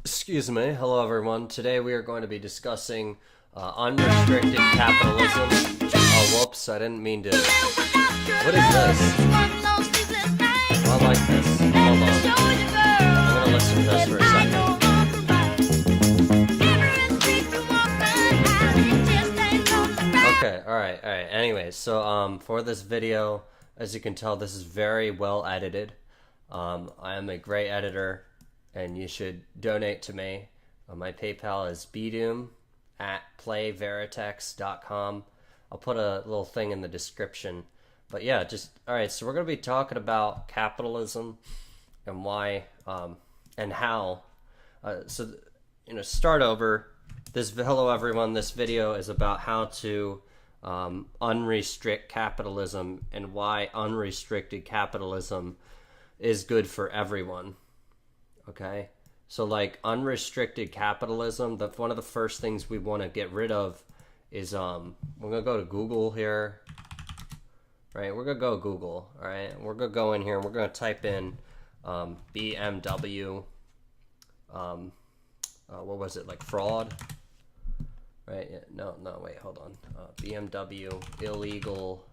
Excuse me. Hello, everyone. Today we are going to be discussing unrestricted capitalism. Oh, whoops. I didn't mean to. What is this? Oh, I like this. Hold on. I'm going to listen to this for a second. Okay, alright. Anyways, so for this video, as you can tell, this is very well edited. I am a great editor, and you should donate to me. My PayPal is bdoom@playveritex.com. I'll put a little thing in the description. But yeah, alright, so we're going to be talking about capitalism and why and how. Start over. Hello everyone, this video is about how to unrestrict capitalism and why unrestricted capitalism is good for everyone. Okay, so like unrestricted capitalism, one of the first things we want to get rid of is we're gonna go to Google here, right? We're gonna go Google, all right? We're gonna go in here and we're gonna type in BMW. What was it, like fraud? Right? Yeah, no, wait, hold on. BMW illegal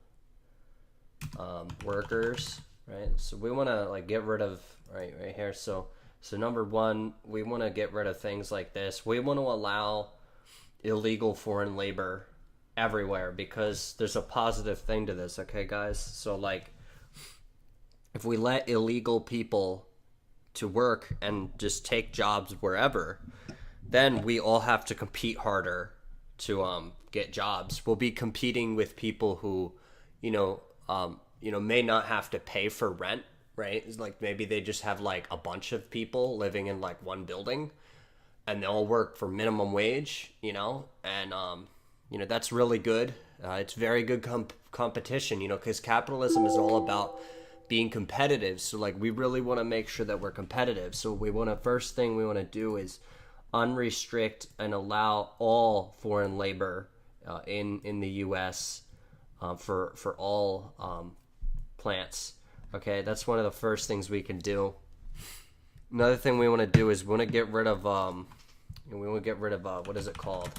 workers, right? So we want to like get rid of right here. So number one, we want to get rid of things like this. We want to allow illegal foreign labor everywhere because there's a positive thing to this, okay, guys? So like if we let illegal people to work and just take jobs wherever, then we all have to compete harder to get jobs. We'll be competing with people who, may not have to pay for rent, right? It's like maybe they just have like a bunch of people living in like one building, and they all work for minimum wage, and that's really good. It's very good competition, because capitalism is all about being competitive. So like we really want to make sure that we're competitive. So first thing we want to do is unrestrict and allow all foreign labor in the U.S. For all plants. Okay, that's one of the first things we can do. Another thing we want to do is we want to get rid of what is it called?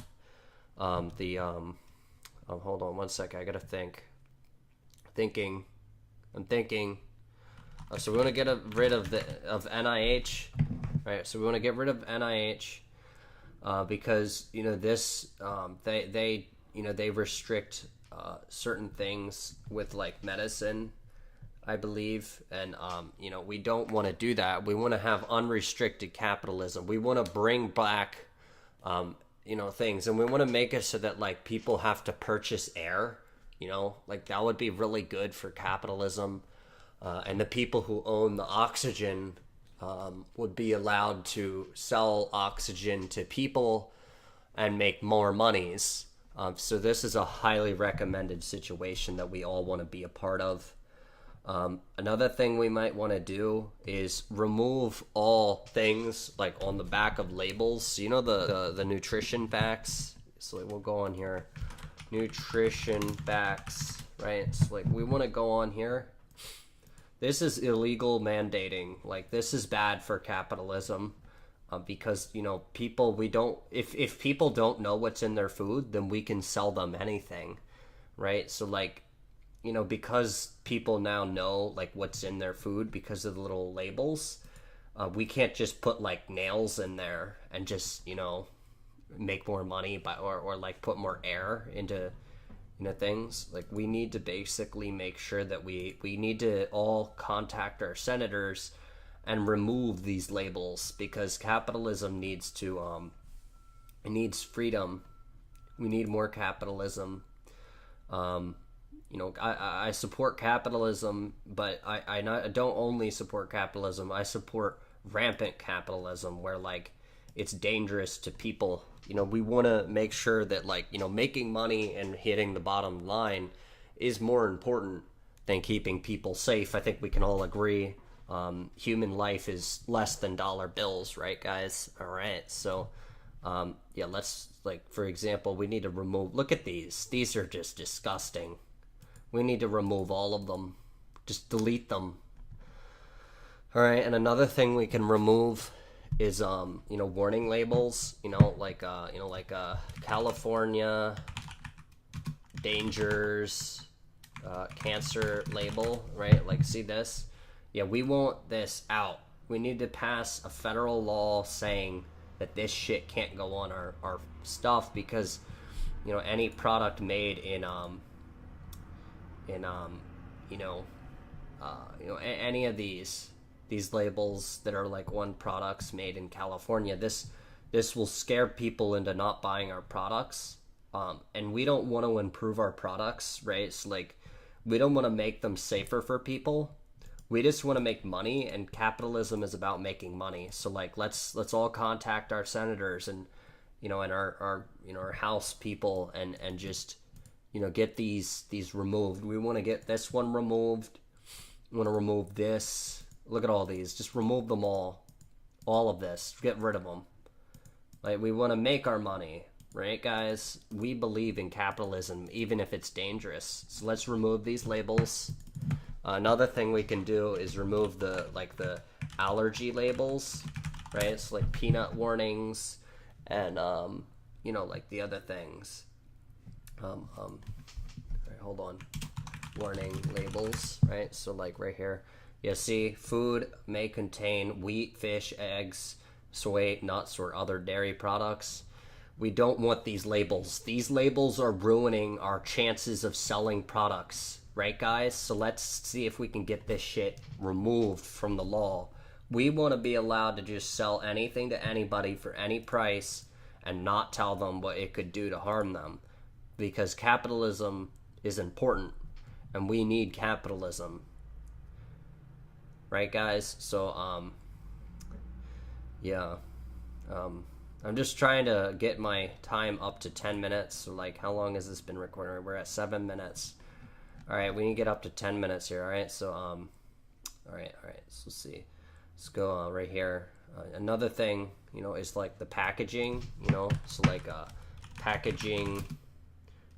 Hold on one second. I gotta think. I'm thinking. So we want to get rid of NIH. Right, so we want to get rid of NIH because they restrict certain things with like medicine, I believe, and we don't want to do that. We want to have unrestricted capitalism. We want to bring back things, and we want to make it so that like people have to purchase air. Like that would be really good for capitalism, and the people who own the oxygen would be allowed to sell oxygen to people and make more monies. So this is a highly recommended situation that we all want to be a part of. Another thing we might want to do is remove all things like on the back of labels. The nutrition facts. So we'll go on here, nutrition facts, right? So like we want to go on here. This is illegal mandating. Like this is bad for capitalism, because people if people don't know what's in their food, then we can sell them anything, right? So like because people now know like what's in their food because of the little labels, we can't just put like nails in there and just make more money or like put more air into things. Like we need to basically make sure that we need to all contact our senators and remove these labels because capitalism needs to it needs freedom. We need more capitalism. I support capitalism, but I don't only support capitalism. I support rampant capitalism where like it's dangerous to people. We want to make sure that like making money and hitting the bottom line is more important than keeping people safe. I think we can all agree human life is less than dollar bills, right, guys? All right, so let's, like, for example, we need to remove, look at these are just disgusting. We need to remove all of them, just delete them. All right, and another thing we can remove is warning labels, like California dangers, cancer label, right? Like, see this? Yeah, we want this out. We need to pass a federal law saying that this shit can't go on our stuff, because any product made in any of these labels that are like one products made in California, this will scare people into not buying our products. And we don't want to improve our products, right? So like, we don't want to make them safer for people. We just want to make money, and capitalism is about making money. So like, let's all contact our senators and and our House people, and just get these removed. We want to get this one removed. We want to remove this. Look at all these. Just remove them all of this. Get rid of them. Like, we want to make our money. Right, guys? We believe in capitalism, even if it's dangerous. So let's remove these labels. Another thing we can do is remove the allergy labels, right? So like peanut warnings, and like the other things. Right, hold on. Warning labels, right? So like right here, you see, food may contain wheat, fish, eggs, soy, nuts, or other dairy products. We don't want these labels. These labels are ruining our chances of selling products, right, guys? So let's see if we can get this shit removed from the law. We want to be allowed to just sell anything to anybody for any price and not tell them what it could do to harm them, because capitalism is important and we need capitalism, right, guys? So I'm just trying to get my time up to 10 minutes. So like, how long has this been recording? We're at 7 minutes. All right, we need to get up to 10 minutes here. All right, so all right, so let's see. Let's go right here. Another thing, is like the packaging. So like packaging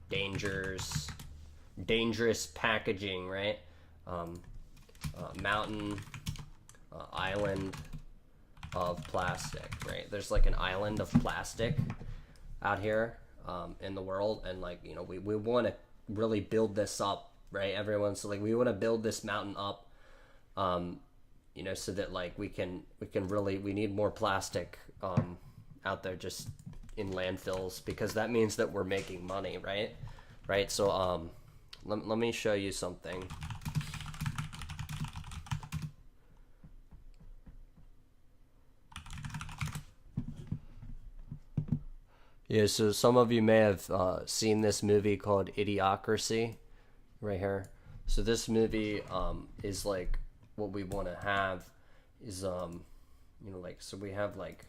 dangerous packaging, right? Mountain, island of plastic, right? There's like an island of plastic out here in the world, and like, we want to really build this up, right? Everyone's like, we want to build this mountain up, so that like we can really, we need more plastic out there just in landfills, because that means that we're making money, right? So let me show you something. Yeah, so some of you may have seen this movie called Idiocracy, right here. So this movie is like, what we want to have is like, so we have like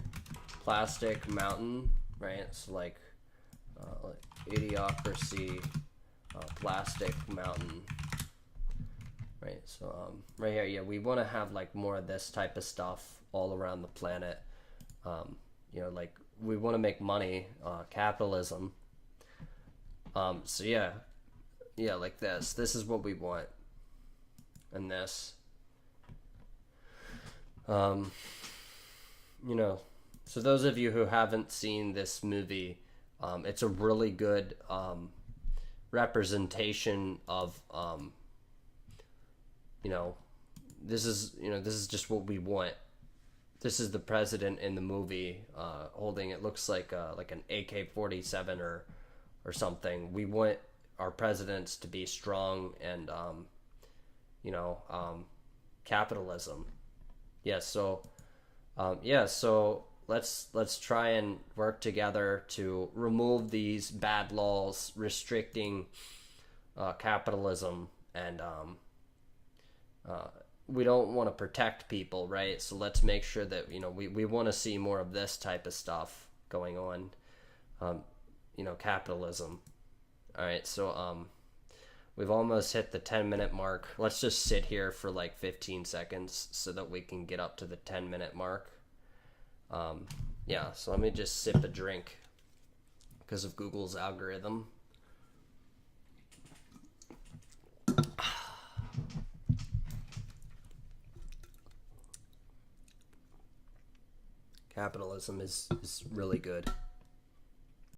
plastic mountain, right? So like Idiocracy, plastic mountain, right? So right here, yeah, we want to have like more of this type of stuff all around the planet. Like, we want to make money, capitalism. So yeah, like this is what we want, and this, so those of you who haven't seen this movie, it's a really good representation of this is just what we want. This is the president in the movie holding, it looks like an AK-47 or something. We want our presidents to be strong and capitalism. Yeah, so let's try and work together to remove these bad laws restricting capitalism, and we don't want to protect people, right? So let's make sure that we want to see more of this type of stuff going on. Capitalism. All right, so we've almost hit the 10-minute mark. Let's just sit here for like 15 seconds so that we can get up to the 10-minute mark. So let me just sip a drink because of Google's algorithm. Capitalism is really good.